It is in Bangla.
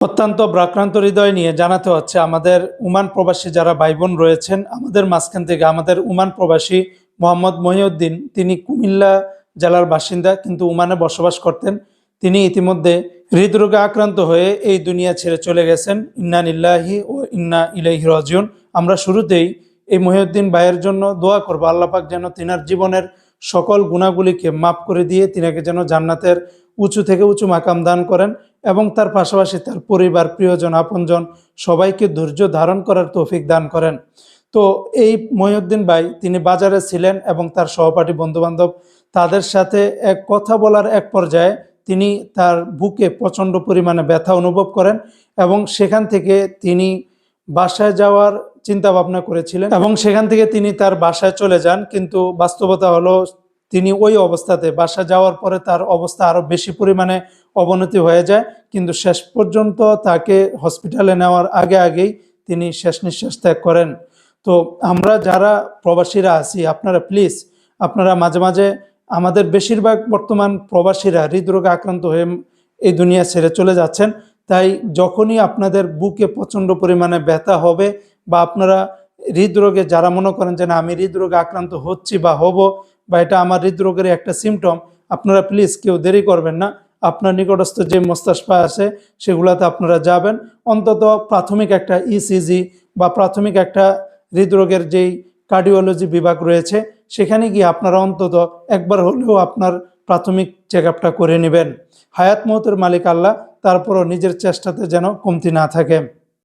অত্যন্ত ভারাক্রান্ত হৃদয় নিয়ে জানাতে হচ্ছে আমাদের ওমান প্রবাসী যারা ভাই বোন রয়েছেন আমাদের মাঝখান থেকে আমাদের ওমান প্রবাসী মোহাম্মদ মহিউদ্দিন, তিনি কুমিল্লা জেলার বাসিন্দা কিন্তু ওমানে বসবাস করতেন। তিনি ইতিমধ্যে হৃদরোগে আক্রান্ত হয়ে এই দুনিয়া ছেড়ে চলে গেছেন। ইন্না লিল্লাহি ও ইন্না ইলাইহি রাজিউন। আমরা শুরুতেই এই মহিউদ্দিন ভাইয়ের জন্য দোয়া করবো, আল্লাহ পাক যেন তিনার জীবনের সকল গুণাগুলিকে মাফ করে দিয়ে তিনাকে যেন জান্নাতের উঁচু থেকে উঁচু মাকাম দান করেন এবং তার পাশাপাশি তার পরিবার, প্রিয়জন, আপনজন সবাইকে ধৈর্য ধারণ করার তৌফিক দান করেন। তো এই মহিউদ্দিন ভাই তিনি বাজারে ছিলেন এবং তার সহপাঠী বন্ধুবান্ধব তাদের সাথে এক কথা বলার এক পর্যায়ে তিনি তার বুকে প্রচণ্ড পরিমাণে ব্যথা অনুভব করেন এবং সেখান থেকে তিনি বাসায় যাওয়ার চিন্তা ভাবনা করেছিলেন এবং সেখান থেকে তিনি তার বাসায় চলে যান। কিন্তু বাস্তবতা হলো তিনি ওই অবস্থাতে বাসা যাওয়ার পরে তার অবস্থা আরও বেশি পরিমাণে অবনতি হয়ে যায়, কিন্তু শেষ পর্যন্ত তাকে হসপিটালে নেওয়ার আগেই তিনি শেষ নিঃশ্বাস ত্যাগ করেন। তো আমরা যারা প্রবাসীরা আছি আপনারা প্লিজ আপনারা মাঝে মাঝে আমাদের বেশিরভাগ বর্তমান প্রবাসীরা হৃদরোগে আক্রান্ত হয়ে এই দুনিয়া ছেড়ে চলে যাচ্ছেন। তাই যখনই আপনাদের বুকে প্রচণ্ড পরিমাণে ব্যথা হবে বা আপনারা হৃদরোগে যারা মনে করেন যে না আমি হৃদরোগে আক্রান্ত হচ্ছি বা হব বা এটা আমার হৃদরোগের একটা সিমটম, আপনারা প্লিজ কেউ দেরি করবেন না। আপনার নিকটস্থ যে মস্তিষ্ক আছে সেগুলোতে আপনারা যাবেন, অন্তত প্রাথমিক একটা ইসিজি বা প্রাথমিক একটা হৃদরোগের যেই কার্ডিওলজি বিভাগ রয়েছে সেখানে গিয়ে আপনারা অন্তত একবার হলেও আপনার প্রাথমিক চেক আপটা করে নেবেন। হায়াত মওতের মালিক আল্লাহ, তারপরও নিজের চেষ্টাতে যেন কমতি না থাকে।